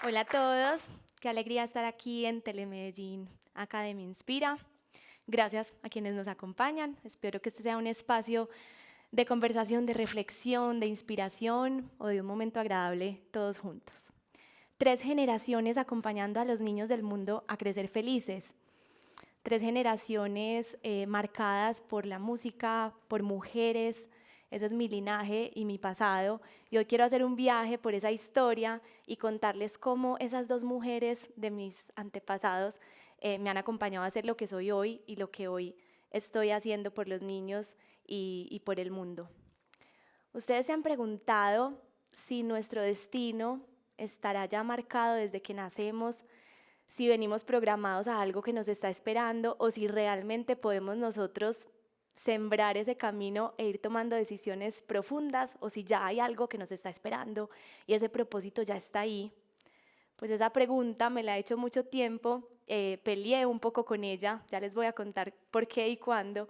Hola a todos, qué alegría estar aquí en Telemedellín Academia Inspira. Gracias a quienes nos acompañan. Espero que este sea un espacio de conversación, de reflexión, de inspiración o de un momento agradable todos juntos. 3 generaciones acompañando a los niños del mundo a crecer felices. 3 generaciones marcadas por la música, por mujeres. Ese es mi linaje y mi pasado. Y hoy quiero hacer un viaje por esa historia y contarles cómo esas 2 mujeres de mis antepasados me han acompañado a ser lo que soy hoy y lo que hoy estoy haciendo por los niños y por el mundo. Ustedes se han preguntado si nuestro destino estará ya marcado desde que nacemos, si venimos programados a algo que nos está esperando o si realmente podemos nosotros sembrar ese camino e ir tomando decisiones profundas o si ya hay algo que nos está esperando y ese propósito ya está ahí. Pues esa pregunta me la he hecho mucho tiempo, peleé un poco con ella, ya les voy a contar por qué y cuándo,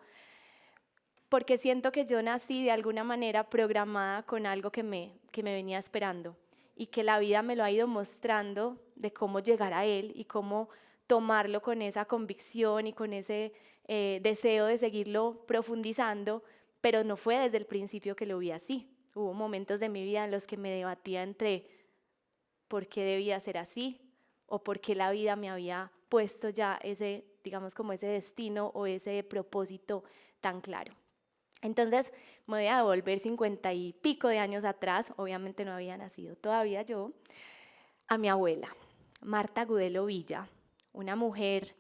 porque siento que yo nací de alguna manera programada con algo que me venía esperando y que la vida me lo ha ido mostrando de cómo llegar a él y cómo tomarlo con esa convicción y con ese deseo de seguirlo profundizando, pero no fue desde el principio que lo vi así. Hubo momentos de mi vida en los que me debatía entre por qué debía ser así o por qué la vida me había puesto ya ese, digamos, como ese destino o ese propósito tan claro. Entonces me voy a devolver 50 y pico de años atrás, obviamente no había nacido todavía yo, a mi abuela, Marta Gudelo Villa, una mujer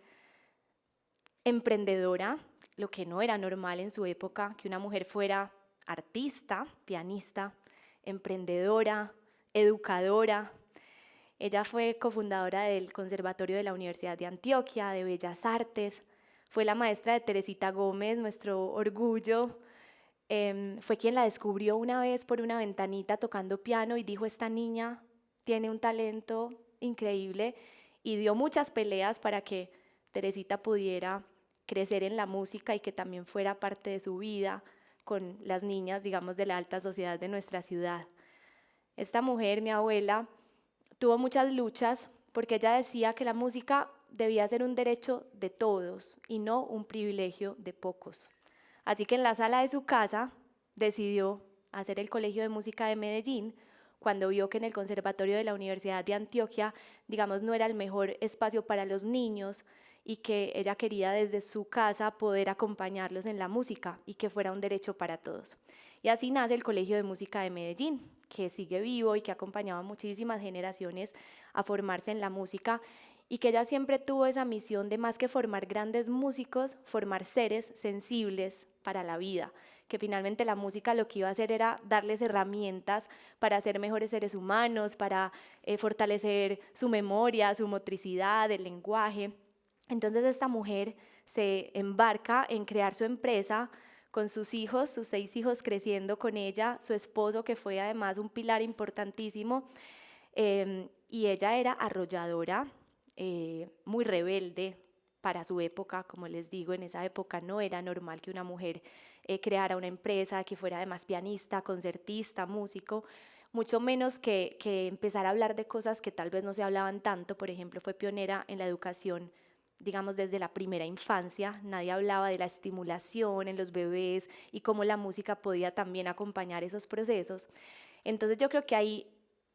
emprendedora, lo que no era normal en su época, que una mujer fuera artista, pianista, emprendedora, educadora. Ella fue cofundadora del Conservatorio de la Universidad de Antioquia, de Bellas Artes, fue la maestra de Teresita Gómez, nuestro orgullo. Fue quien la descubrió una vez por una ventanita tocando piano y dijo: esta niña tiene un talento increíble, y dio muchas peleas para que Teresita pudiera crecer en la música y que también fuera parte de su vida con las niñas, digamos, de la alta sociedad de nuestra ciudad. Esta mujer, mi abuela, tuvo muchas luchas porque ella decía que la música debía ser un derecho de todos y no un privilegio de pocos. Así que en la sala de su casa decidió hacer el Colegio de Música de Medellín cuando vio que en el Conservatorio de la Universidad de Antioquia, digamos, no era el mejor espacio para los niños y que ella quería desde su casa poder acompañarlos en la música y que fuera un derecho para todos. Y así nace el Colegio de Música de Medellín, que sigue vivo y que ha acompañado a muchísimas generaciones a formarse en la música, y que ella siempre tuvo esa misión de, más que formar grandes músicos, formar seres sensibles para la vida, que finalmente la música lo que iba a hacer era darles herramientas para ser mejores seres humanos, para fortalecer su memoria, su motricidad, el lenguaje. Entonces esta mujer se embarca en crear su empresa con sus hijos, sus 6 hijos creciendo con ella, su esposo, que fue además un pilar importantísimo, y ella era arrolladora, muy rebelde para su época. Como les digo, en esa época no era normal que una mujer creara una empresa, que fuera además pianista, concertista, músico, mucho menos que empezar a hablar de cosas que tal vez no se hablaban tanto. Por ejemplo, fue pionera en la educación, digamos, desde la primera infancia. Nadie hablaba de la estimulación en los bebés y cómo la música podía también acompañar esos procesos. Entonces yo creo que ahí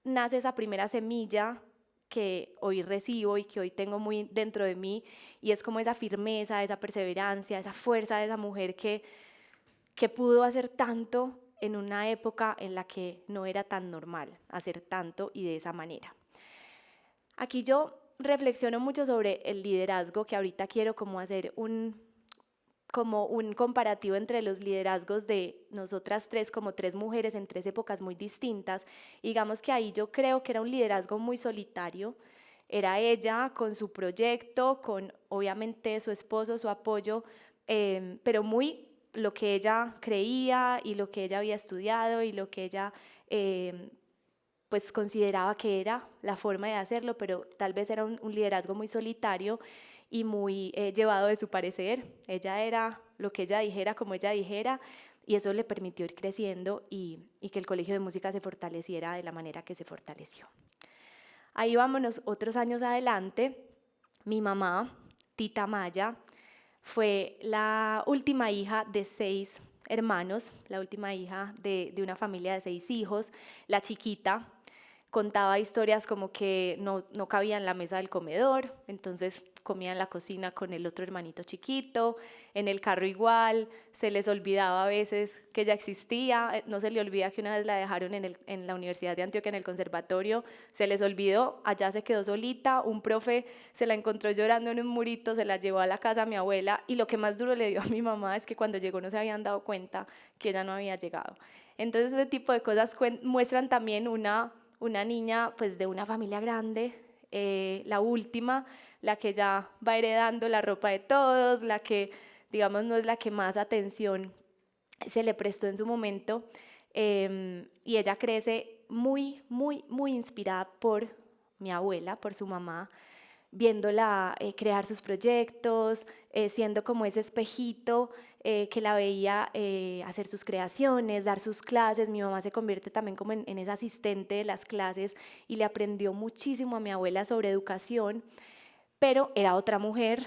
nace esa primera semilla que hoy recibo y que hoy tengo muy dentro de mí, y es como esa firmeza, esa perseverancia, esa fuerza de esa mujer que pudo hacer tanto en una época en la que no era tan normal hacer tanto y de esa manera. Aquí yo reflexiono mucho sobre el liderazgo, que ahorita quiero como hacer como un comparativo entre los liderazgos de nosotras 3 como 3 mujeres en 3 épocas muy distintas. Y digamos que ahí yo creo que era un liderazgo muy solitario. Era ella con su proyecto, con obviamente su esposo, su apoyo, pero muy lo que ella creía y lo que ella había estudiado y lo que ella pues consideraba que era la forma de hacerlo, pero tal vez era un liderazgo muy solitario y muy llevado de su parecer. Ella era lo que ella dijera, como ella dijera, y eso le permitió ir creciendo y que el Colegio de Música se fortaleciera de la manera que se fortaleció. Ahí vámonos otros años adelante. Mi mamá, Tita Maya, fue la última hija de 6 hermanos, la última hija de una familia de 6 hijos, la chiquita. Contaba historias como que no cabía en la mesa del comedor, entonces comía en la cocina con el otro hermanito chiquito, en el carro igual, se les olvidaba a veces que ella existía, no se le olvida que una vez la dejaron en la Universidad de Antioquia, en el conservatorio, se les olvidó, allá se quedó solita, un profe se la encontró llorando en un murito, se la llevó a la casa a mi abuela, y lo que más duro le dio a mi mamá es que cuando llegó no se habían dado cuenta que ella no había llegado. Entonces ese tipo de cosas muestran también una niña pues de una familia grande, la última, la que ya va heredando la ropa de todos, la que digamos no es la que más atención se le prestó en su momento, y ella crece muy, muy, muy inspirada por mi abuela, por su mamá, viéndola crear sus proyectos, siendo como ese espejito que la veía hacer sus creaciones, dar sus clases. Mi mamá se convierte también como en esa asistente de las clases y le aprendió muchísimo a mi abuela sobre educación, pero era otra mujer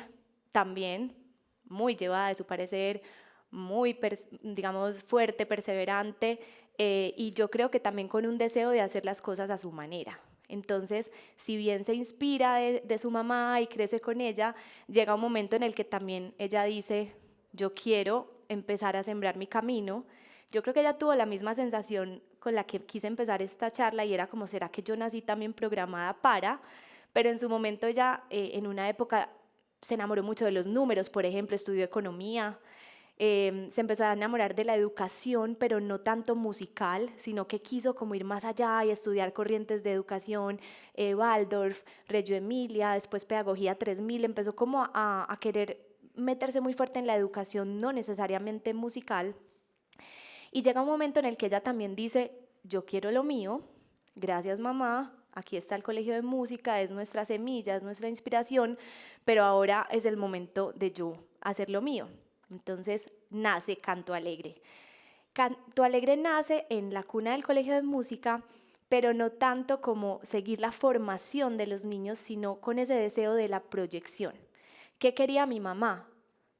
también, muy llevada de su parecer, muy, digamos, fuerte, perseverante, y yo creo que también con un deseo de hacer las cosas a su manera. Entonces, si bien se inspira de su mamá y crece con ella, llega un momento en el que también ella dice, yo quiero empezar a sembrar mi camino. Yo creo que ella tuvo la misma sensación con la que quise empezar esta charla y era como, ¿será que yo nací también programada para? Pero en su momento ella, en una época, se enamoró mucho de los números, por ejemplo, estudió economía, se empezó a enamorar de la educación, pero no tanto musical, sino que quiso como ir más allá y estudiar corrientes de educación, Waldorf, Reggio Emilia, después Pedagogía 3000, empezó como a querer meterse muy fuerte en la educación, no necesariamente musical, y llega un momento en el que ella también dice, yo quiero lo mío, gracias mamá, aquí está el colegio de música, es nuestra semilla, es nuestra inspiración, pero ahora es el momento de yo hacer lo mío. Entonces nace Canto Alegre. Canto Alegre nace en la cuna del colegio de música, pero no tanto como seguir la formación de los niños, sino con ese deseo de la proyección. ¿Qué quería mi mamá?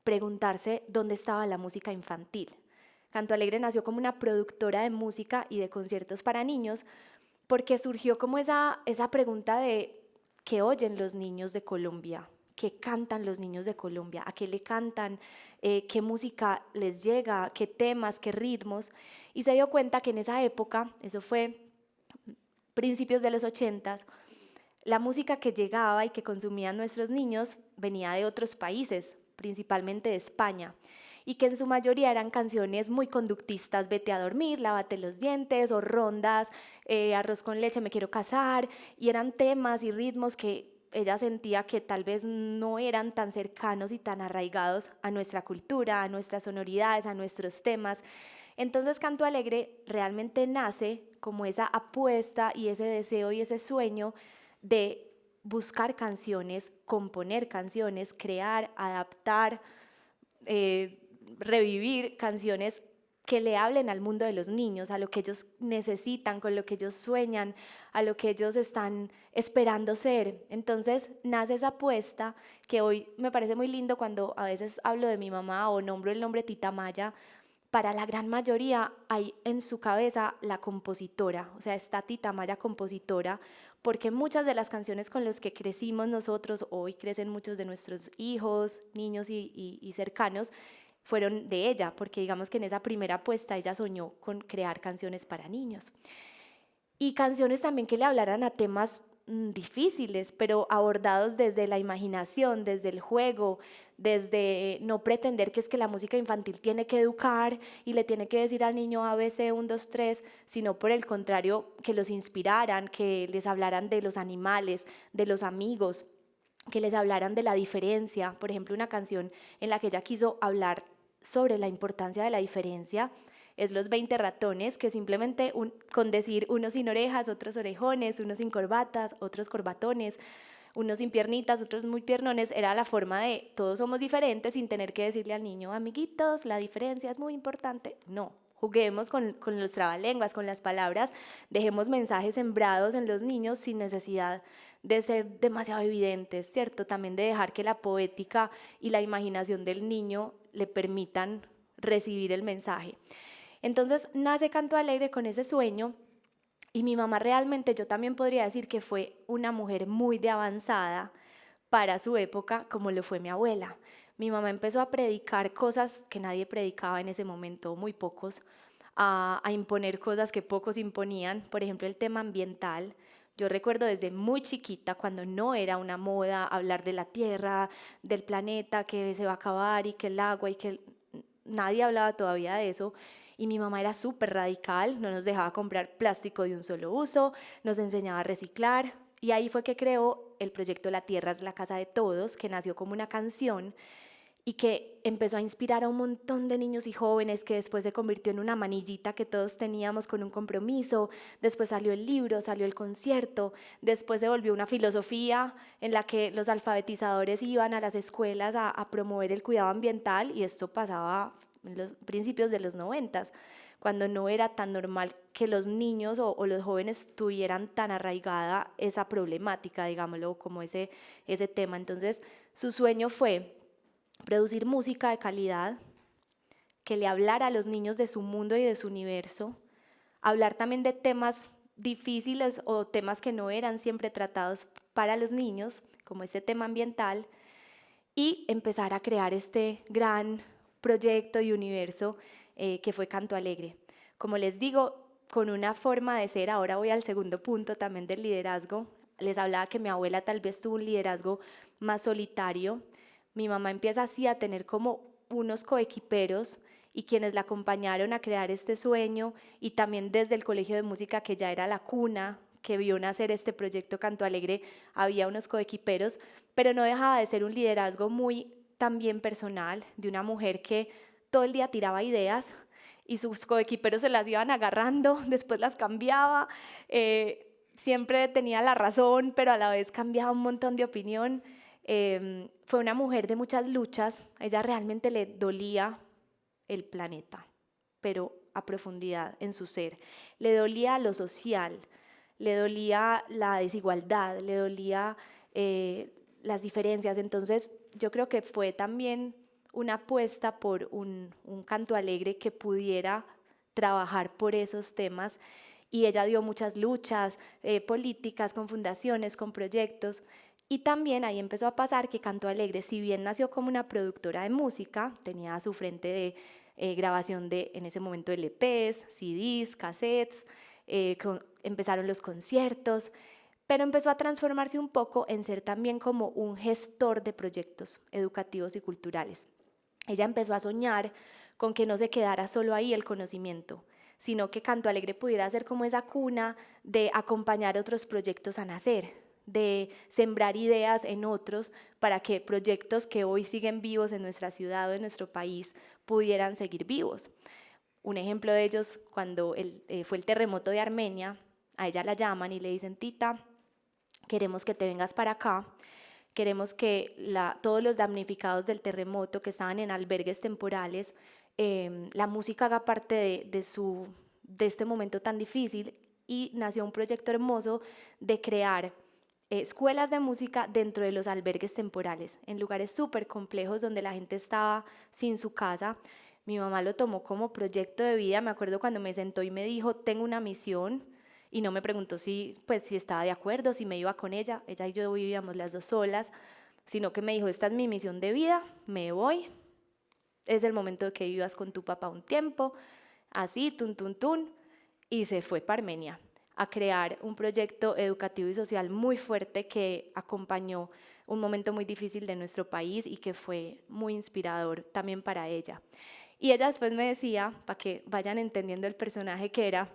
Preguntarse dónde estaba la música infantil. Canto Alegre nació como una productora de música y de conciertos para niños porque surgió como esa pregunta de ¿qué oyen los niños de Colombia? ¿Qué cantan los niños de Colombia? ¿A qué le cantan? ¿Qué música les llega? ¿Qué temas? ¿Qué ritmos? Y se dio cuenta que en esa época, eso fue principios de los 80s, la música que llegaba y que consumían nuestros niños venía de otros países, principalmente de España, y que en su mayoría eran canciones muy conductistas, vete a dormir, lávate los dientes, o rondas, arroz con leche, me quiero casar, y eran temas y ritmos que ella sentía que tal vez no eran tan cercanos y tan arraigados a nuestra cultura, a nuestras sonoridades, a nuestros temas. Entonces Canto Alegre realmente nace como esa apuesta y ese deseo y ese sueño de buscar canciones, componer canciones, crear, adaptar, revivir canciones que le hablen al mundo de los niños, a lo que ellos necesitan, con lo que ellos sueñan, a lo que ellos están esperando ser. Entonces nace esa apuesta que hoy me parece muy lindo cuando a veces hablo de mi mamá o nombro el nombre Tita Maya. Para la gran mayoría hay en su cabeza la compositora, o sea, está Tita Maya compositora, porque muchas de las canciones con las que crecimos nosotros, hoy crecen muchos de nuestros hijos, niños y cercanos, fueron de ella, porque digamos que en esa primera apuesta ella soñó con crear canciones para niños. Y canciones también que le hablaran a temas difíciles, pero abordados desde la imaginación, desde el juego, desde no pretender que es que la música infantil tiene que educar y le tiene que decir al niño ABC 1, 2, 3, sino por el contrario, que los inspiraran, que les hablaran de los animales, de los amigos, que les hablaran de la diferencia. Por ejemplo, una canción en la que ella quiso hablar sobre la importancia de la diferencia es Los 20 ratones, que simplemente con decir unos sin orejas, otros orejones, unos sin corbatas, otros corbatones, unos sin piernitas, otros muy piernones, era la forma de todos somos diferentes sin tener que decirle al niño, amiguitos, la diferencia es muy importante. No, juguemos con los trabalenguas, con las palabras, dejemos mensajes sembrados en los niños sin necesidad de ser demasiado evidentes, ¿cierto? También de dejar que la poética y la imaginación del niño le permitan recibir el mensaje. Entonces nace Canto Alegre con ese sueño, y mi mamá realmente, yo también podría decir que fue una mujer muy de avanzada para su época, como lo fue mi abuela. Mi mamá empezó a predicar cosas que nadie predicaba en ese momento, muy pocos, a imponer cosas que pocos imponían, por ejemplo el tema ambiental. Yo recuerdo desde muy chiquita, cuando no era una moda hablar de la tierra, del planeta, que se va a acabar y que el agua y que nadie hablaba todavía de eso. Y mi mamá era súper radical, no nos dejaba comprar plástico de un solo uso, nos enseñaba a reciclar. Y ahí fue que creó el proyecto La Tierra es la Casa de Todos, que nació como una canción y que empezó a inspirar a un montón de niños y jóvenes, que después se convirtió en una manillita que todos teníamos con un compromiso. Después salió el libro, salió el concierto, después se volvió una filosofía en la que los alfabetizadores iban a las escuelas a promover el cuidado ambiental, y esto pasaba en los principios de los 90, cuando no era tan normal que los niños o los jóvenes tuvieran tan arraigada esa problemática, digámoslo, como ese tema. Entonces su sueño fue producir música de calidad, que le hablara a los niños de su mundo y de su universo, hablar también de temas difíciles o temas que no eran siempre tratados para los niños, como este tema ambiental, y empezar a crear este gran proyecto y universo que fue Canto Alegre. Como les digo, con una forma de ser, ahora voy al segundo punto también del liderazgo. Les hablaba que mi abuela tal vez tuvo un liderazgo más solitario. Mi mamá empieza así a tener como unos coequiperos y quienes la acompañaron a crear este sueño, y también desde el colegio de música, que ya era la cuna que vio nacer este proyecto Canto Alegre, había unos coequiperos, pero no dejaba de ser un liderazgo muy también personal, de una mujer que todo el día tiraba ideas y sus coequiperos se las iban agarrando, después las cambiaba, siempre tenía la razón, pero a la vez cambiaba un montón de opinión. Fue una mujer de muchas luchas, a ella realmente le dolía el planeta, pero a profundidad en su ser. Le dolía lo social, le dolía la desigualdad, le dolía las diferencias. Entonces yo creo que fue también una apuesta por un Canto Alegre que pudiera trabajar por esos temas, y ella dio muchas luchas políticas con fundaciones, con proyectos. Y también ahí empezó a pasar que Canto Alegre, si bien nació como una productora de música, tenía a su frente de grabación de, en ese momento, LPs, CDs, cassettes, empezaron los conciertos, pero empezó a transformarse un poco en ser también como un gestor de proyectos educativos y culturales. Ella empezó a soñar con que no se quedara solo ahí el conocimiento, sino que Canto Alegre pudiera ser como esa cuna de acompañar otros proyectos a nacer, de sembrar ideas en otros para que proyectos que hoy siguen vivos en nuestra ciudad o en nuestro país pudieran seguir vivos. Un ejemplo de ellos, cuando fue el terremoto de Armenia, a ella la llaman y le dicen: Tita, queremos que te vengas para acá, queremos que todos los damnificados del terremoto que estaban en albergues temporales, la música haga parte de este momento tan difícil. Y nació un proyecto hermoso de crear escuelas de música dentro de los albergues temporales, en lugares súper complejos donde la gente estaba sin su casa. Mi mamá lo tomó como proyecto de vida. Me acuerdo cuando me sentó y me dijo: tengo una misión, y no me preguntó si estaba de acuerdo, si me iba con ella. Ella y yo vivíamos las dos solas, sino que me dijo: esta es mi misión de vida, me voy, es el momento de que vivas con tu papá un tiempo, así, tun, tun, tun, y se fue para Armenia a crear un proyecto educativo y social muy fuerte que acompañó un momento muy difícil de nuestro país y que fue muy inspirador también para ella. Y ella después me decía, para que vayan entendiendo el personaje que era,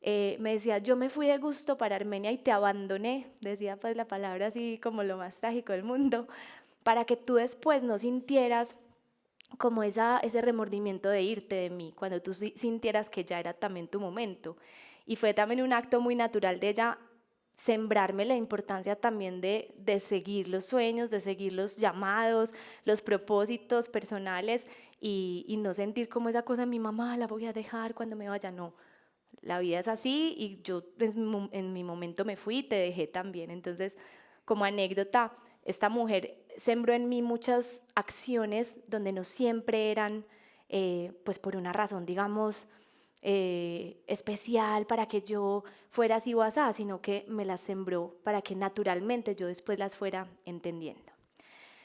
me decía: yo me fui de gusto para Armenia y te abandoné, decía pues la palabra así como lo más trágico del mundo, para que tú después no sintieras como ese remordimiento de irte de mí, cuando tú sintieras que ya era también tu momento. Y fue también un acto muy natural de ella sembrarme la importancia también de seguir los sueños, de seguir los llamados, los propósitos personales, y no sentir como esa cosa de mi mamá, la voy a dejar cuando me vaya, no. La vida es así y yo en mi momento me fui y te dejé también. Entonces, como anécdota, esta mujer sembró en mí muchas acciones donde no siempre eran, pues por una razón, digamos, especial para que yo fuera así o asá, sino que me las sembró para que naturalmente yo después las fuera entendiendo.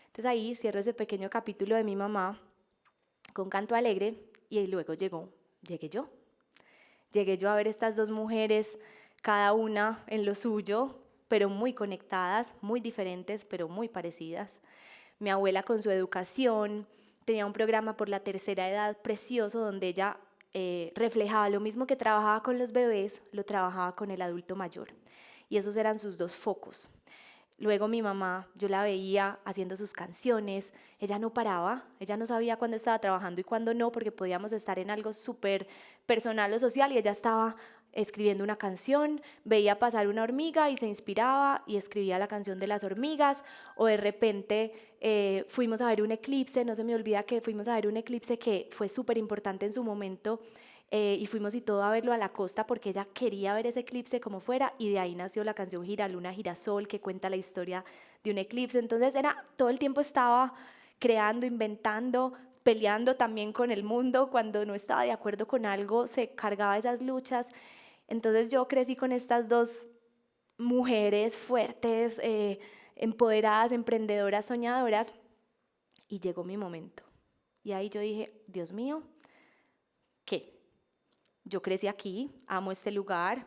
Entonces ahí cierro ese pequeño capítulo de mi mamá con Canto Alegre y luego llegué yo. Llegué yo a ver estas dos mujeres, cada una en lo suyo, pero muy conectadas, muy diferentes, pero muy parecidas. Mi abuela con su educación, tenía un programa por la tercera edad precioso donde ella reflejaba lo mismo que trabajaba con los bebés, lo trabajaba con el adulto mayor. Y esos eran sus dos focos. Luego mi mamá, yo la veía haciendo sus canciones, ella no paraba, ella no sabía cuándo estaba trabajando y cuándo no, porque podíamos estar en algo súper personal o social y ella estaba escribiendo una canción, veía pasar una hormiga y se inspiraba y escribía la canción de las hormigas, o de repente fuimos a ver un eclipse, no se me olvida que fuimos a ver un eclipse que fue súper importante en su momento, y fuimos y todo a verlo a la costa porque ella quería ver ese eclipse como fuera, y de ahí nació la canción Giraluna Girasol, que cuenta la historia de un eclipse. Entonces todo el tiempo estaba creando, inventando, peleando también con el mundo. Cuando no estaba de acuerdo con algo se cargaba esas luchas. Entonces yo crecí con estas dos mujeres fuertes, empoderadas, emprendedoras, soñadoras, y llegó mi momento. Y ahí yo dije, Dios mío, ¿qué? Yo crecí aquí, amo este lugar,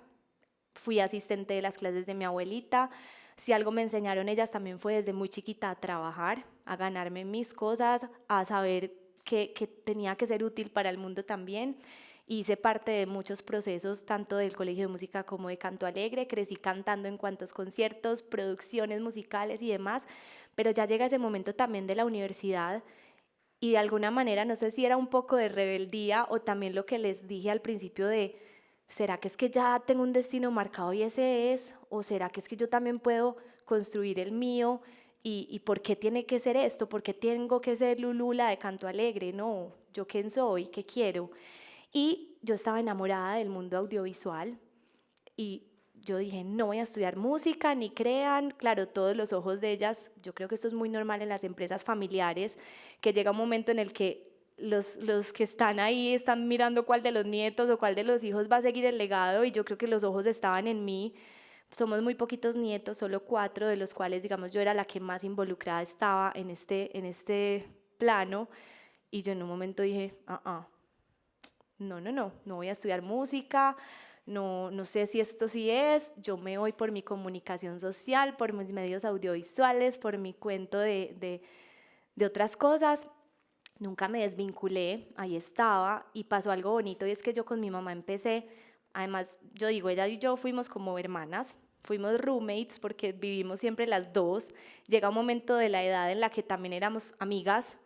fui asistente de las clases de mi abuelita. Si algo me enseñaron ellas también fue desde muy chiquita a trabajar, a ganarme mis cosas, a saber que tenía que ser útil para el mundo también. Hice parte de muchos procesos, tanto del Colegio de Música como de Canto Alegre. Crecí cantando en cuantos conciertos, producciones musicales y demás, pero ya llega ese momento también de la universidad. Y de alguna manera, no sé si era un poco de rebeldía o también lo que les dije al principio de, ¿será que es que ya tengo un destino marcado y ese es? ¿O será que es que yo también puedo construir el mío? ¿Y por qué tiene que ser esto? ¿Por qué tengo que ser Lulula de Canto Alegre? No, ¿yo quién soy? ¿Qué quiero? Y yo estaba enamorada del mundo audiovisual y yo dije, no voy a estudiar música, ni crean, claro, todos los ojos de ellas, yo creo que esto es muy normal en las empresas familiares, que llega un momento en el que los que están ahí están mirando cuál de los nietos o cuál de los hijos va a seguir el legado, y yo creo que los ojos estaban en mí. Somos muy poquitos nietos, solo 4, de los cuales, digamos, yo era la que más involucrada estaba en este plano, y yo en un momento dije, no voy a estudiar música, no sé si esto sí es, yo me voy por mi comunicación social, por mis medios audiovisuales, por mi cuento de otras cosas. Nunca me desvinculé, ahí estaba, y pasó algo bonito, y es que yo con mi mamá empecé, además, yo digo, ella y yo fuimos como hermanas, fuimos roommates porque vivimos siempre las dos. Llega un momento de la edad en la que también éramos amigas,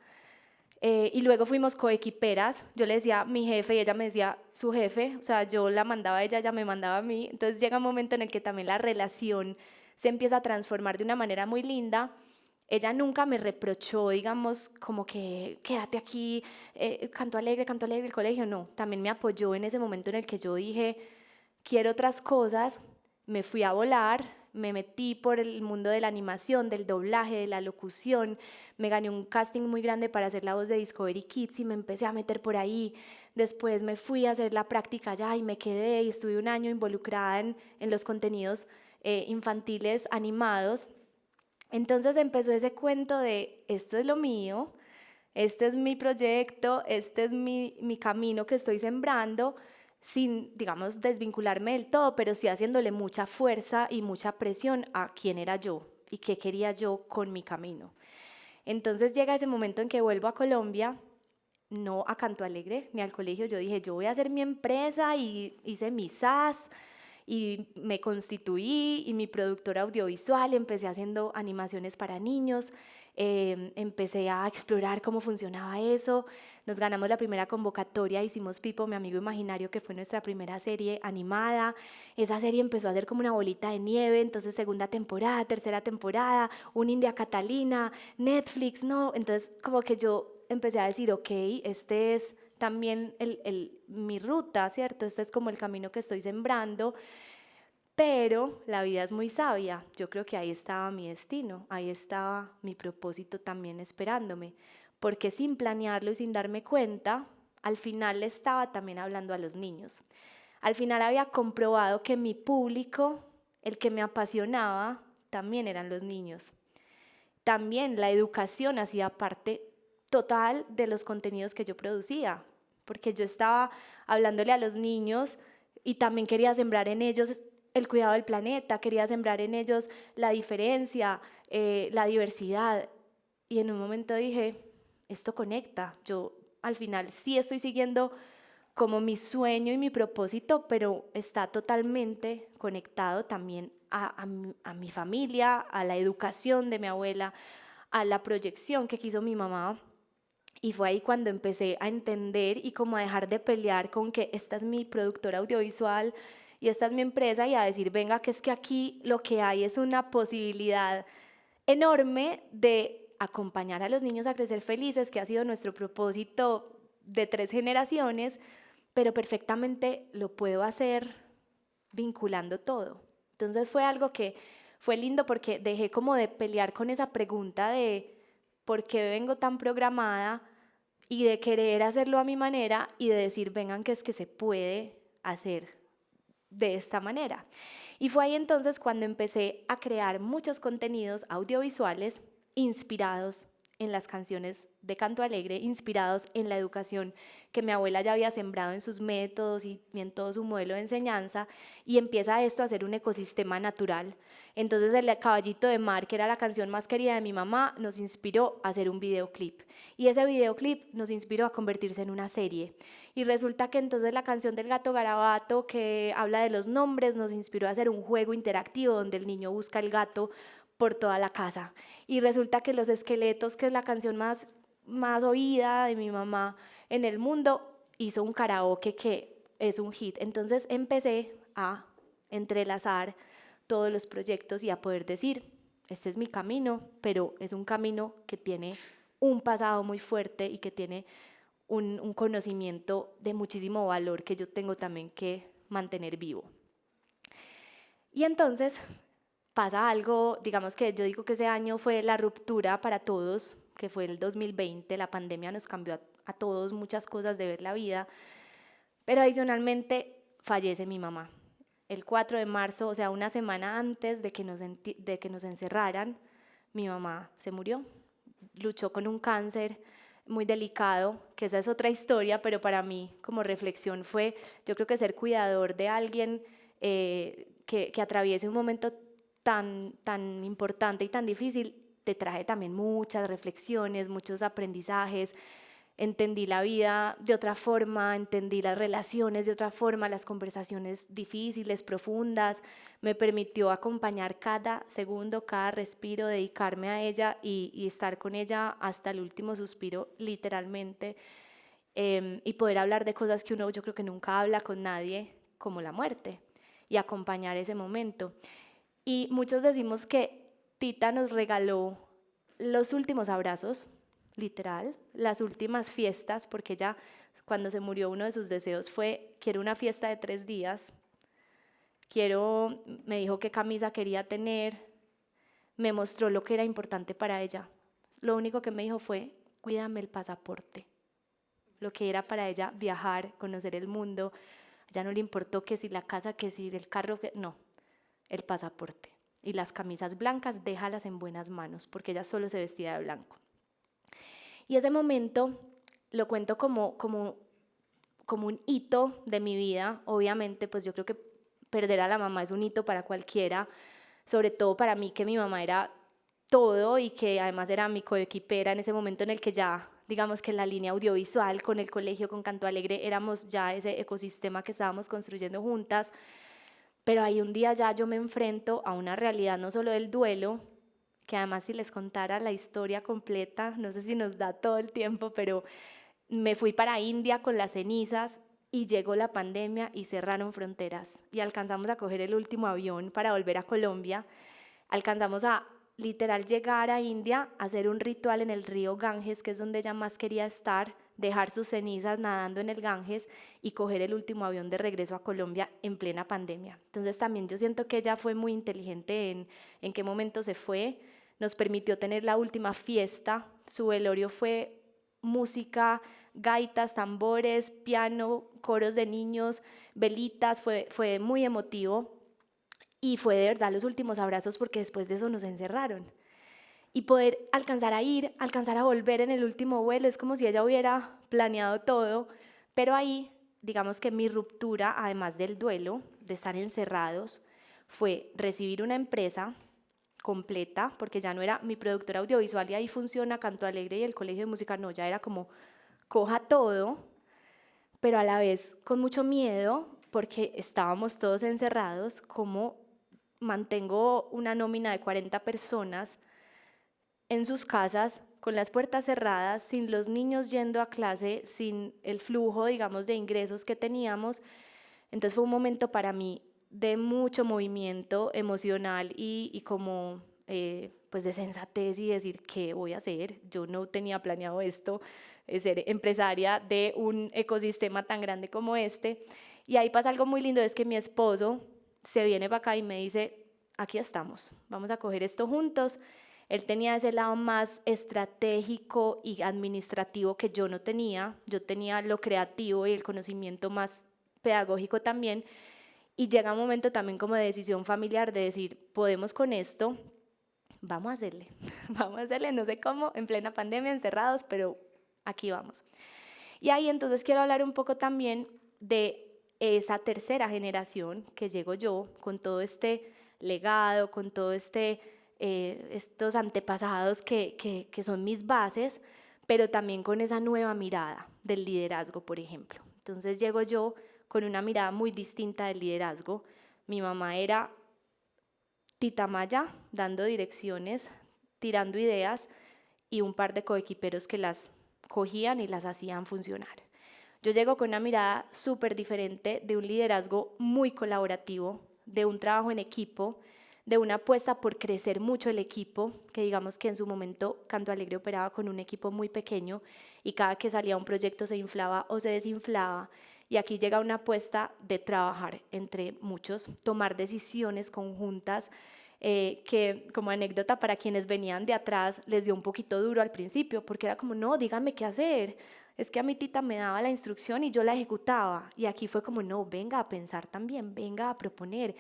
y luego fuimos coequiperas. Yo le decía mi jefe y ella me decía su jefe, o sea, yo la mandaba a ella, ella me mandaba a mí. Entonces llega un momento en el que también la relación se empieza a transformar de una manera muy linda. Ella nunca me reprochó, digamos, como que quédate aquí, Canto Alegre, el colegio. No, también me apoyó en ese momento en el que yo dije, quiero otras cosas. Me fui a volar, me metí por el mundo de la animación, del doblaje, de la locución. Me gané un casting muy grande para hacer la voz de Discovery Kids y me empecé a meter por ahí. Después me fui a hacer la práctica allá y me quedé y estuve un año involucrada en los contenidos infantiles animados. Entonces empezó ese cuento de esto es lo mío, este es mi proyecto, este es mi camino que estoy sembrando, sin, digamos, desvincularme del todo, pero sí haciéndole mucha fuerza y mucha presión a quién era yo y qué quería yo con mi camino. Entonces llega ese momento en que vuelvo a Colombia, no a Canto Alegre ni al colegio. Yo dije, yo voy a hacer mi empresa, y hice mi SAS y me constituí, y mi productora audiovisual, empecé haciendo animaciones para niños. Empecé a explorar cómo funcionaba eso. Nos ganamos la primera convocatoria, hicimos Pipo, mi amigo imaginario, que fue nuestra primera serie animada. Esa serie empezó a ser como una bolita de nieve, entonces segunda temporada, tercera temporada, un India Catalina, Netflix, no, entonces como que yo empecé a decir, ok, este es también mi ruta, ¿cierto? Este es como el camino que estoy sembrando, pero la vida es muy sabia. Yo creo que ahí estaba mi destino, ahí estaba mi propósito también esperándome, porque sin planearlo y sin darme cuenta, al final le estaba también hablando a los niños. Al final había comprobado que mi público, el que me apasionaba, también eran los niños. También la educación hacía parte total de los contenidos que yo producía, porque yo estaba hablándole a los niños y también quería sembrar en ellos el cuidado del planeta, quería sembrar en ellos la diferencia, la diversidad. Y en un momento dije, esto conecta. Yo al final sí estoy siguiendo como mi sueño y mi propósito, pero está totalmente conectado también a mi familia, a la educación de mi abuela, a la proyección que quiso mi mamá. Y fue ahí cuando empecé a entender y como a dejar de pelear con que esta es mi productora audiovisual y esta es mi empresa, y a decir, venga, que es que aquí lo que hay es una posibilidad enorme de acompañar a los niños a crecer felices, que ha sido nuestro propósito de 3 generaciones, pero perfectamente lo puedo hacer vinculando todo. Entonces fue algo que fue lindo, porque dejé como de pelear con esa pregunta de por qué vengo tan programada, y de querer hacerlo a mi manera y de decir, vengan, que es que se puede hacer de esta manera. Y fue ahí entonces cuando empecé a crear muchos contenidos audiovisuales inspirados en las canciones de Canto Alegre, inspirados en la educación que mi abuela ya había sembrado en sus métodos y en todo su modelo de enseñanza, y empieza esto a ser un ecosistema natural. Entonces el Caballito de Mar, que era la canción más querida de mi mamá, nos inspiró a hacer un videoclip, y ese videoclip nos inspiró a convertirse en una serie. Y resulta que entonces la canción del Gato Garabato, que habla de los nombres, nos inspiró a hacer un juego interactivo donde el niño busca el gato por toda la casa. Y resulta que Los Esqueletos, que es la canción más oída de mi mamá en el mundo, hizo un karaoke que es un hit. Entonces empecé a entrelazar todos los proyectos y a poder decir, este es mi camino, pero es un camino que tiene un pasado muy fuerte y que tiene un conocimiento de muchísimo valor que yo tengo también que mantener vivo. Y entonces pasa algo, digamos que yo digo que ese año fue la ruptura para todos, que fue el 2020, la pandemia nos cambió a todos muchas cosas de ver la vida, pero adicionalmente fallece mi mamá. El 4 de marzo, o sea, una semana antes de que nos encerraran, mi mamá se murió. Luchó con un cáncer muy delicado, que esa es otra historia, pero para mí como reflexión fue, yo creo que ser cuidador de alguien que atraviese un momento tan importante y tan difícil, te trae también muchas reflexiones, muchos aprendizajes. Entendí la vida de otra forma, entendí las relaciones de otra forma, las conversaciones difíciles, profundas. Me permitió acompañar cada segundo, cada respiro, dedicarme a ella y estar con ella hasta el último suspiro, literalmente, y poder hablar de cosas que uno, yo creo que nunca habla con nadie, como la muerte, y acompañar ese momento. Y muchos decimos que Tita nos regaló los últimos abrazos, literal, las últimas fiestas, porque ella, cuando se murió, uno de sus deseos fue, quiero una fiesta de 3 días, me dijo qué camisa quería tener, me mostró lo que era importante para ella. Lo único que me dijo fue, cuídame el pasaporte. Lo que era para ella viajar, conocer el mundo, ya no le importó que si la casa, que si el carro, no, el pasaporte. Y las camisas blancas, déjalas en buenas manos, porque ella solo se vestía de blanco. Y ese momento lo cuento como un hito de mi vida. Obviamente, pues yo creo que perder a la mamá es un hito para cualquiera, sobre todo para mí, que mi mamá era todo y que además era mi coequipera en ese momento en el que ya, digamos que en la línea audiovisual, con el colegio, con Canto Alegre, éramos ya ese ecosistema que estábamos construyendo juntas. Pero ahí un día ya yo me enfrento a una realidad no solo del duelo, que además si les contara la historia completa, no sé si nos da todo el tiempo, pero me fui para India con las cenizas y llegó la pandemia y cerraron fronteras y alcanzamos a coger el último avión para volver a Colombia. Alcanzamos a literal llegar a India, hacer un ritual en el río Ganges, que es donde ella más quería estar, dejar sus cenizas nadando en el Ganges y coger el último avión de regreso a Colombia en plena pandemia. Entonces también yo siento que ella fue muy inteligente en qué momento se fue, nos permitió tener la última fiesta, su velorio fue música, gaitas, tambores, piano, coros de niños, velitas, fue muy emotivo y fue de verdad los últimos abrazos porque después de eso nos encerraron. Y poder alcanzar a ir, alcanzar a volver en el último vuelo, es como si ella hubiera planeado todo, pero ahí, digamos que mi ruptura, además del duelo, de estar encerrados, fue recibir una empresa completa, porque ya no era mi productora audiovisual y ahí funciona Canto Alegre y el Colegio de Música, no, ya era como coja todo, pero a la vez con mucho miedo, porque estábamos todos encerrados, como mantengo una nómina de 40 personas en sus casas, con las puertas cerradas, sin los niños yendo a clase, sin el flujo, digamos, de ingresos que teníamos. Entonces fue un momento para mí de mucho movimiento emocional y como pues de sensatez y decir qué voy a hacer. Yo no tenía planeado esto, ser empresaria de un ecosistema tan grande como este. Y ahí pasa algo muy lindo, es que mi esposo se viene para acá y me dice, aquí estamos, vamos a coger esto juntos. Él tenía ese lado más estratégico y administrativo que yo no tenía. Yo tenía lo creativo y el conocimiento más pedagógico también. Y llega un momento también como de decisión familiar de decir, podemos con esto, vamos a hacerle, vamos a hacerle, no sé cómo, en plena pandemia, encerrados, pero aquí vamos. Y ahí entonces quiero hablar un poco también de esa tercera generación que llego yo con todo este legado, con todo estos antepasados que son mis bases, pero también con esa nueva mirada del liderazgo, por ejemplo. Entonces llego yo con una mirada muy distinta del liderazgo. Mi mamá era Tita Maya, dando direcciones, tirando ideas y un par de coequiperos que las cogían y las hacían funcionar. Yo llego con una mirada súper diferente de un liderazgo muy colaborativo, de un trabajo en equipo, de una apuesta por crecer mucho el equipo, que digamos que en su momento Canto Alegre operaba con un equipo muy pequeño y cada que salía un proyecto se inflaba o se desinflaba. Y aquí llega una apuesta de trabajar entre muchos, tomar decisiones conjuntas, que como anécdota para quienes venían de atrás les dio un poquito duro al principio, porque era como, no, díganme qué hacer. Es que a mi tita me daba la instrucción y yo la ejecutaba. Y aquí fue como, no, venga a pensar también, venga a proponer.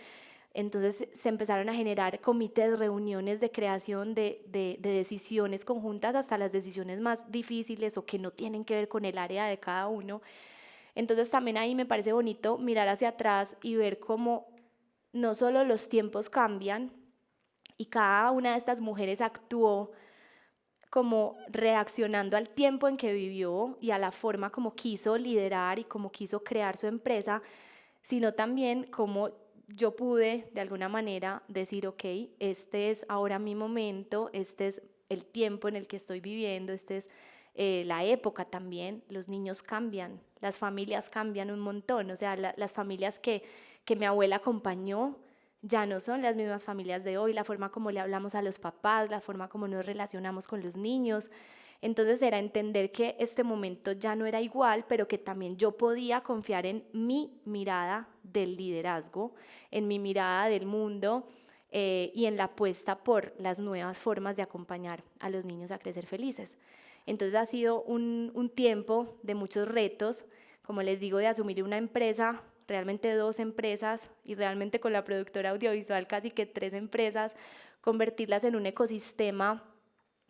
Entonces se empezaron a generar comités, reuniones de creación de decisiones conjuntas, hasta las decisiones más difíciles o que no tienen que ver con el área de cada uno. Entonces también ahí me parece bonito mirar hacia atrás y ver cómo no solo los tiempos cambian y cada una de estas mujeres actuó como reaccionando al tiempo en que vivió y a la forma como quiso liderar y como quiso crear su empresa, sino también como yo pude de alguna manera decir, ok, este es ahora mi momento, este es el tiempo en el que estoy viviendo, este es la época también, los niños cambian, las familias cambian un montón, o sea, las familias que mi abuela acompañó ya no son las mismas familias de hoy, la forma como le hablamos a los papás, la forma como nos relacionamos con los niños. Entonces era entender que este momento ya no era igual, pero que también yo podía confiar en mi mirada del liderazgo, en mi mirada del mundo y en la apuesta por las nuevas formas de acompañar a los niños a crecer felices. Entonces ha sido un tiempo de muchos retos, como les digo, de asumir una empresa, realmente 2 empresas y realmente con la productora audiovisual casi que 3 empresas, convertirlas en un ecosistema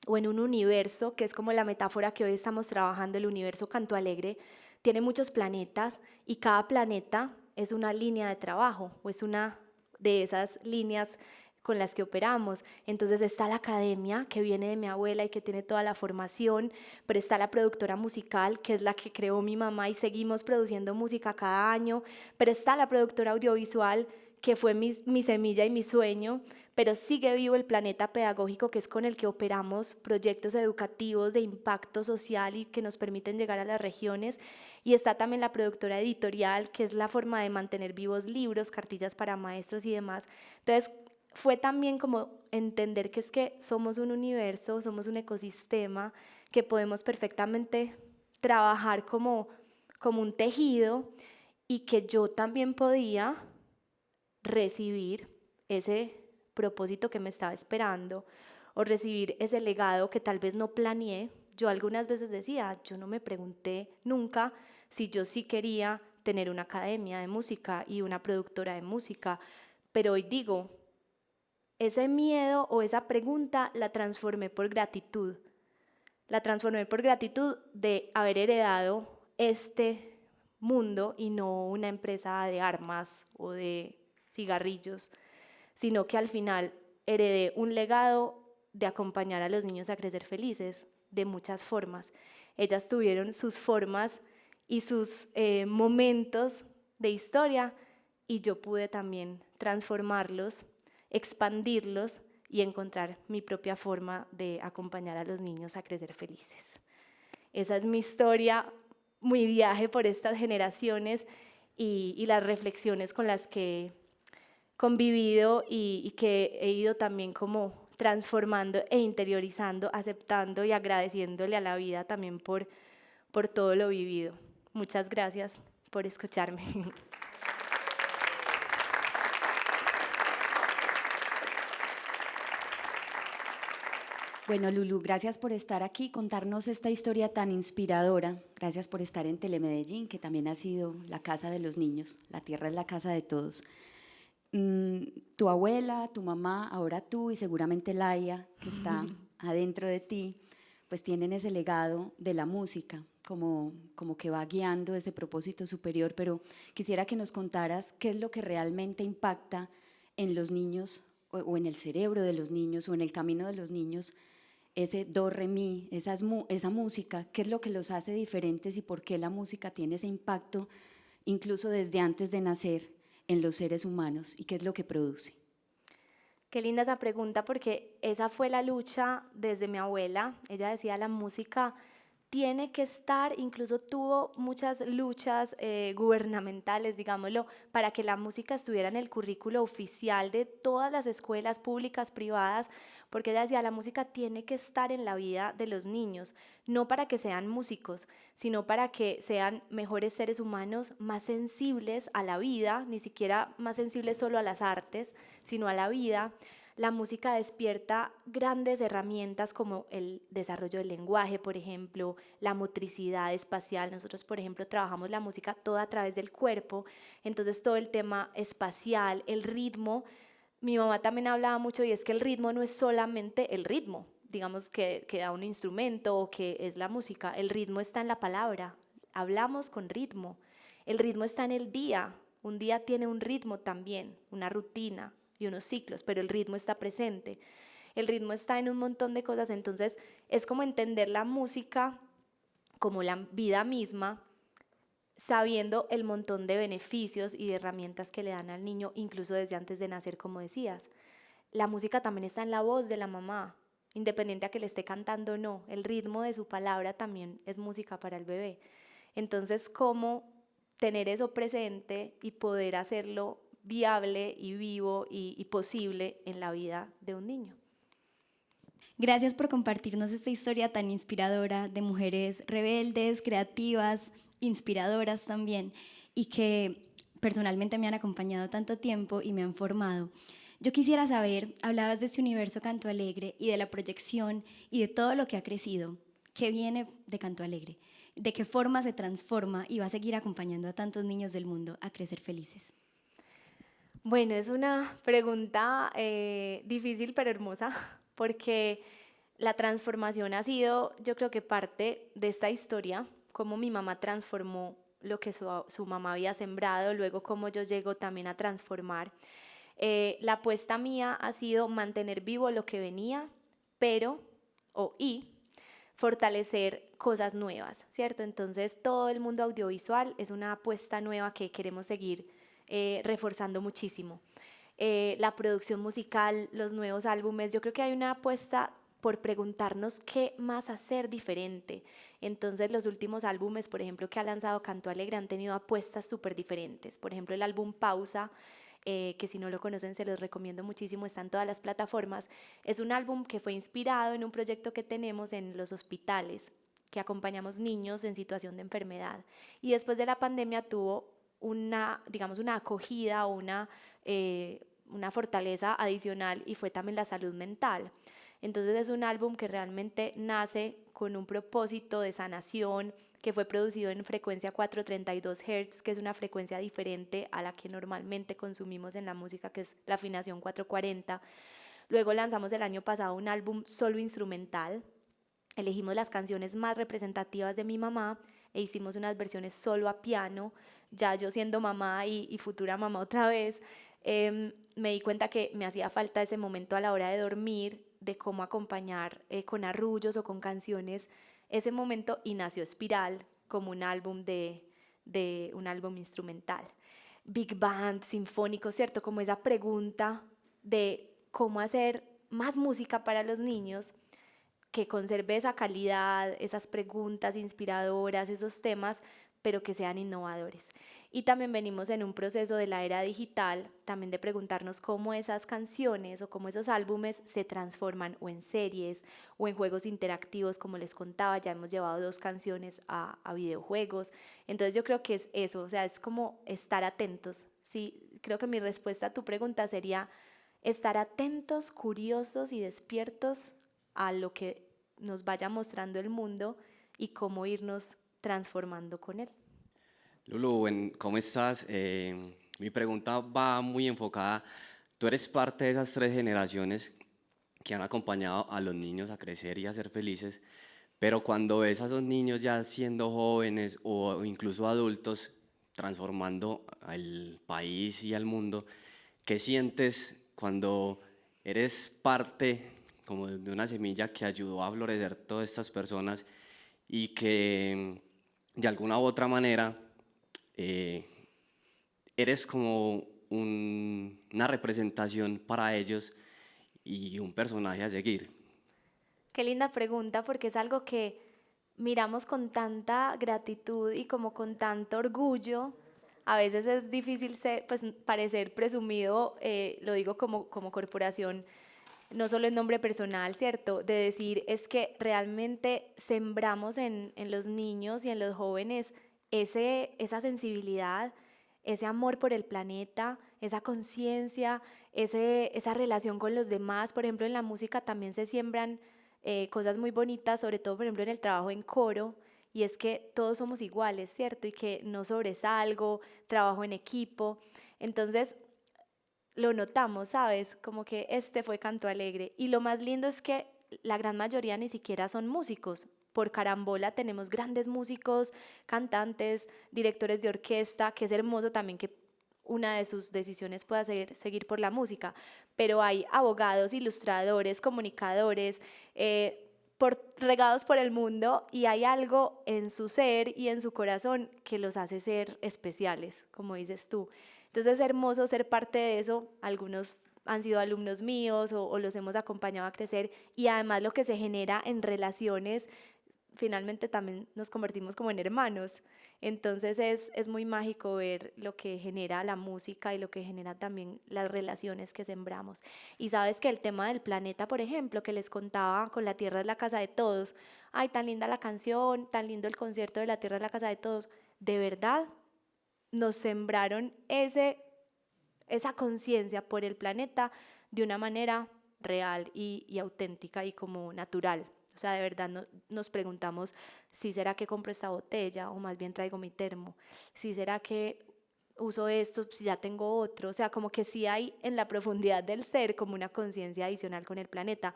o en un universo, que es como la metáfora que hoy estamos trabajando, el universo Canto Alegre, tiene muchos planetas y cada planeta es una línea de trabajo o es una de esas líneas con las que operamos. Entonces está la academia, que viene de mi abuela y que tiene toda la formación, pero está la productora musical, que es la que creó mi mamá y seguimos produciendo música cada año, pero está la productora audiovisual, que fue mi semilla y mi sueño, pero sigue vivo el planeta pedagógico, que es con el que operamos proyectos educativos de impacto social y que nos permiten llegar a las regiones, y está también la productora editorial, que es la forma de mantener vivos libros, cartillas para maestros y demás. Entonces, fue también como entender que es que somos un universo, somos un ecosistema, que podemos perfectamente trabajar como un tejido y que yo también podía recibir ese propósito que me estaba esperando o recibir ese legado que tal vez no planeé. Yo algunas veces decía, yo no me pregunté nunca si yo sí quería tener una academia de música y una productora de música, pero hoy digo, ese miedo o esa pregunta la transformé por gratitud. La transformé por gratitud de haber heredado este mundo y no una empresa de armas o de cigarrillos, sino que al final heredé un legado de acompañar a los niños a crecer felices de muchas formas. Ellas tuvieron sus formas y sus momentos de historia y yo pude también transformarlos, expandirlos y encontrar mi propia forma de acompañar a los niños a crecer felices. Esa es mi historia, mi viaje por estas generaciones y las reflexiones con las que he convivido y que he ido también como transformando e interiorizando, aceptando y agradeciéndole a la vida también por todo lo vivido. Muchas gracias por escucharme. Bueno, Lulu, gracias por estar aquí, contarnos esta historia tan inspiradora. Gracias por estar en Telemedellín, que también ha sido la casa de los niños. La tierra es la casa de todos. Tu abuela, tu mamá, ahora tú y seguramente Laia, que está adentro de ti, pues tienen ese legado de la música, como que va guiando ese propósito superior, pero quisiera que nos contaras qué es lo que realmente impacta en los niños o en el cerebro de los niños o en el camino de los niños, ese do, re, mi, esa música, qué es lo que los hace diferentes y por qué la música tiene ese impacto incluso desde antes de nacer en los seres humanos y qué es lo que produce. Qué linda esa pregunta porque esa fue la lucha desde mi abuela. Ella decía la música tiene que estar, incluso tuvo muchas luchas gubernamentales, digámoslo, para que la música estuviera en el currículo oficial de todas las escuelas públicas, privadas, porque ella decía, la música tiene que estar en la vida de los niños, no para que sean músicos, sino para que sean mejores seres humanos, más sensibles a la vida, ni siquiera más sensibles solo a las artes, sino a la vida. La música despierta grandes herramientas como el desarrollo del lenguaje, por ejemplo, la motricidad espacial. Nosotros, por ejemplo, trabajamos la música toda a través del cuerpo, entonces todo el tema espacial, el ritmo. Mi mamá también hablaba mucho y es que el ritmo no es solamente el ritmo, digamos que da un instrumento o que es la música, el ritmo está en la palabra, hablamos con ritmo, el ritmo está en el día, un día tiene un ritmo también, una rutina y unos ciclos, pero el ritmo está presente, el ritmo está en un montón de cosas, entonces es como entender la música como la vida misma, sabiendo el montón de beneficios y de herramientas que le dan al niño, incluso desde antes de nacer, como decías. La música también está en la voz de la mamá, independiente a que le esté cantando o no, el ritmo de su palabra también es música para el bebé. Entonces, ¿cómo tener eso presente y poder hacerlo viable y vivo y posible en la vida de un niño? Gracias por compartirnos esta historia tan inspiradora de mujeres rebeldes, creativas, inspiradoras también, y que personalmente me han acompañado tanto tiempo y me han formado. Yo quisiera saber, hablabas de este universo Canto Alegre y de la proyección y de todo lo que ha crecido. ¿Qué viene de Canto Alegre? ¿De qué forma se transforma y va a seguir acompañando a tantos niños del mundo a crecer felices? Bueno, es una pregunta difícil pero hermosa, porque la transformación ha sido, yo creo que parte de esta historia, cómo mi mamá transformó lo que su mamá había sembrado, luego cómo yo llego también a transformar. La apuesta mía ha sido mantener vivo lo que venía, pero, y fortalecer cosas nuevas, ¿cierto? Entonces todo el mundo audiovisual es una apuesta nueva que queremos seguir reforzando muchísimo. La producción musical, los nuevos álbumes, yo creo que hay una apuesta por preguntarnos qué más hacer diferente. Entonces los últimos álbumes, por ejemplo, que ha lanzado Canto Alegre han tenido apuestas súper diferentes. Por ejemplo, el álbum Pausa que si no lo conocen se los recomiendo muchísimo, está en todas las plataformas. Es un álbum que fue inspirado en un proyecto que tenemos en los hospitales, que acompañamos niños en situación de enfermedad. Y después de la pandemia tuvo digamos, una acogida o una fortaleza adicional, y fue también la salud mental. Entonces es un álbum que realmente nace con un propósito de sanación, que fue producido en frecuencia 432 Hz, que es una frecuencia diferente a la que normalmente consumimos en la música, que es la afinación 440. Luego lanzamos el año pasado un álbum solo instrumental. Elegimos las canciones más representativas de mi mamá e hicimos unas versiones solo a piano. Ya yo siendo mamá y futura mamá otra vez, me di cuenta que me hacía falta ese momento a la hora de dormir, de cómo acompañar con arrullos o con canciones ese momento, y nació Espiral como un álbum un álbum instrumental. Big band, sinfónico, ¿cierto? Como esa pregunta de cómo hacer más música para los niños, que conserve esa calidad, esas preguntas inspiradoras, esos temas, pero que sean innovadores. Y también venimos en un proceso de la era digital, también de preguntarnos cómo esas canciones o cómo esos álbumes se transforman o en series o en juegos interactivos, como les contaba, ya hemos llevado 2 canciones a videojuegos. Entonces yo creo que es eso, o sea, es como estar atentos. Sí, creo que mi respuesta a tu pregunta sería estar atentos, curiosos y despiertos a lo que nos vaya mostrando el mundo y cómo irnos transformando con él. Lulu, ¿cómo estás? Mi pregunta va muy enfocada. Tú eres parte de esas 3 generaciones que han acompañado a los niños a crecer y a ser felices, pero cuando ves a esos niños ya siendo jóvenes o incluso adultos, transformando al país y al mundo, ¿qué sientes cuando eres parte como de una semilla que ayudó a florecer todas estas personas y que de alguna u otra manera eh, eres como una representación para ellos y un personaje a seguir? Qué linda pregunta, porque es algo que miramos con tanta gratitud y como con tanto orgullo. A veces es difícil pues, parecer presumido, lo digo como corporación, no solo en nombre personal, ¿cierto? De decir es que realmente sembramos en los niños y en los jóvenes esa sensibilidad, ese amor por el planeta, esa conciencia, esa relación con los demás. Por ejemplo, en la música también se siembran cosas muy bonitas, sobre todo, por ejemplo, en el trabajo en coro, y es que todos somos iguales, ¿cierto? Y que no sobresalgo, trabajo en equipo. Entonces, lo notamos, ¿sabes? Como que este fue Canto Alegre. Y lo más lindo es que la gran mayoría ni siquiera son músicos. Por carambola tenemos grandes músicos, cantantes, directores de orquesta, que es hermoso también que una de sus decisiones pueda seguir por la música. Pero hay abogados, ilustradores, comunicadores, regados por el mundo, y hay algo en su ser y en su corazón que los hace ser especiales, como dices tú. Entonces es hermoso ser parte de eso. Algunos han sido alumnos míos o los hemos acompañado a crecer, y además lo que se genera en relaciones, finalmente también nos convertimos como en hermanos. Entonces es muy mágico ver lo que genera la música y lo que genera también las relaciones que sembramos. Y sabes que el tema del planeta, por ejemplo, que les contaba con La Tierra es la casa de todos, ay, tan linda la canción, tan lindo el concierto de La Tierra es la casa de todos, de verdad nos sembraron esa conciencia por el planeta de una manera real y auténtica y como natural. O sea, de verdad nos preguntamos si será que compro esta botella o más bien traigo mi termo, si será que uso esto, si ya tengo otro. O sea, como que sí hay en la profundidad del ser como una conciencia adicional con el planeta,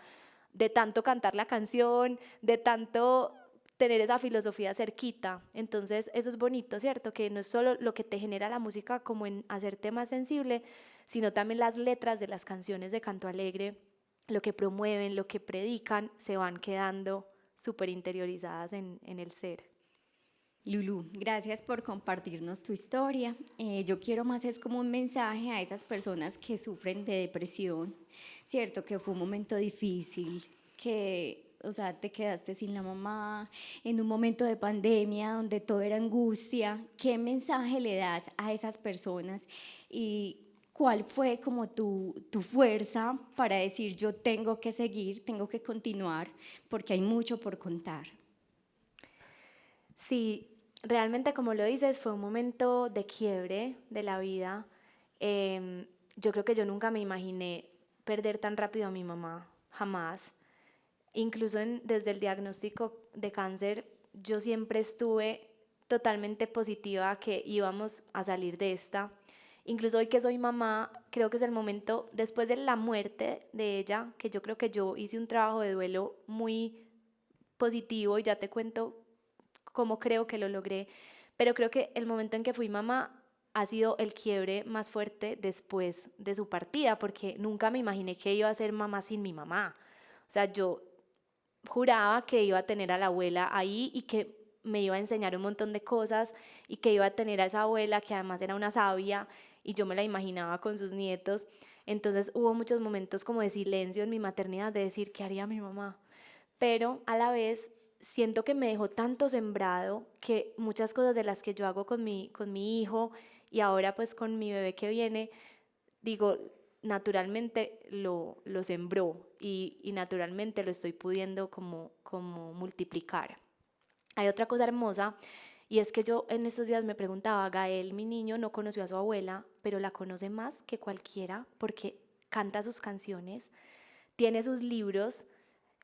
de tanto cantar la canción, de tanto tener esa filosofía cerquita. Entonces eso es bonito, ¿cierto? Que no es solo lo que te genera la música como en hacerte más sensible, sino también las letras de las canciones de Canto Alegre, lo que promueven, lo que predican, se van quedando súper interiorizadas en el ser. Lulu, gracias por compartirnos tu historia. Yo quiero más es como un mensaje a esas personas que sufren de depresión, ¿cierto? Que fue un momento difícil, que, o sea, te quedaste sin la mamá en un momento de pandemia donde todo era angustia. ¿Qué mensaje le das a esas personas? Y ¿cuál fue como tu fuerza para decir yo tengo que seguir, tengo que continuar, porque hay mucho por contar? Sí, realmente como lo dices, fue un momento de quiebre de la vida. Yo creo que yo nunca me imaginé perder tan rápido a mi mamá, jamás. Incluso desde el diagnóstico de cáncer, yo siempre estuve totalmente positiva a que íbamos a salir de esta. Incluso hoy que soy mamá, creo que es el momento, después de la muerte de ella, que yo creo que yo hice un trabajo de duelo muy positivo y ya te cuento cómo creo que lo logré, pero creo que el momento en que fui mamá ha sido el quiebre más fuerte después de su partida, porque nunca me imaginé que iba a ser mamá sin mi mamá. O sea, yo juraba que iba a tener a la abuela ahí y que me iba a enseñar un montón de cosas y que iba a tener a esa abuela que además era una sabia y yo me la imaginaba con sus nietos. Entonces hubo muchos momentos como de silencio en mi maternidad de decir, ¿qué haría mi mamá? Pero a la vez siento que me dejó tanto sembrado que muchas cosas de las que yo hago con mi hijo y ahora pues con mi bebé que viene, digo, naturalmente lo sembró y naturalmente lo estoy pudiendo como multiplicar. Hay otra cosa hermosa y es que yo en estos días me preguntaba, Gael, mi niño, no conoció a su abuela, pero la conoce más que cualquiera porque canta sus canciones, tiene sus libros,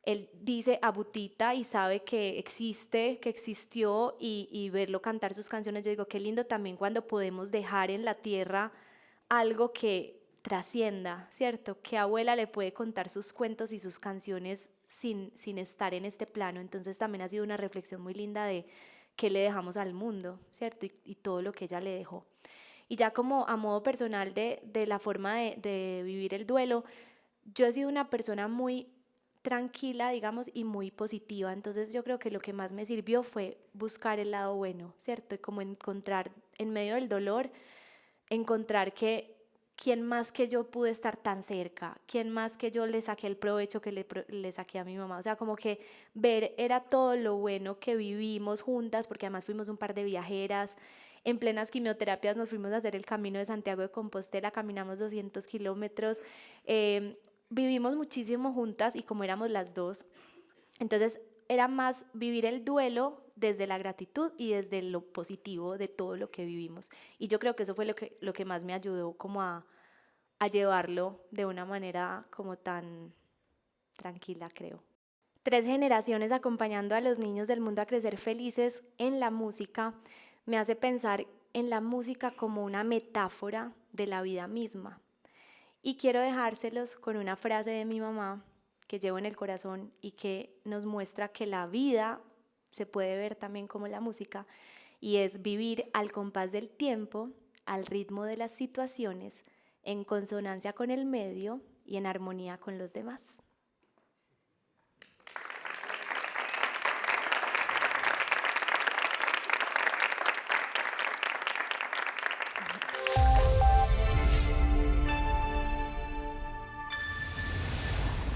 él dice Abutita y sabe que existe, que existió y verlo cantar sus canciones, yo digo, qué lindo también cuando podemos dejar en la tierra algo que trascienda, ¿cierto? Que abuela le puede contar sus cuentos y sus canciones sin estar en este plano. Entonces también ha sido una reflexión muy linda de qué le dejamos al mundo, ¿cierto? Y todo lo que ella le dejó. Y ya como a modo personal de la forma de vivir el duelo, yo he sido una persona muy tranquila, digamos, y muy positiva. Entonces yo creo que lo que más me sirvió fue buscar el lado bueno, ¿cierto? Y como encontrar en medio del dolor, encontrar que quién más que yo pude estar tan cerca, quién más que yo le saqué el provecho que le saqué a mi mamá. O sea, como que ver era todo lo bueno que vivimos juntas, porque además fuimos un par de viajeras. En plenas quimioterapias nos fuimos a hacer el camino de Santiago de Compostela, caminamos 200 kilómetros, vivimos muchísimo juntas y como éramos las dos, entonces era más vivir el duelo desde la gratitud y desde lo positivo de todo lo que vivimos. Y yo creo que eso fue lo que más me ayudó como a llevarlo de una manera como tan tranquila, creo. 3 generaciones acompañando a los niños del mundo a crecer felices en la música me hace pensar en la música como una metáfora de la vida misma. Y quiero dejárselos con una frase de mi mamá que llevo en el corazón y que nos muestra que la vida se puede ver también como la música y es vivir al compás del tiempo, al ritmo de las situaciones, en consonancia con el medio y en armonía con los demás.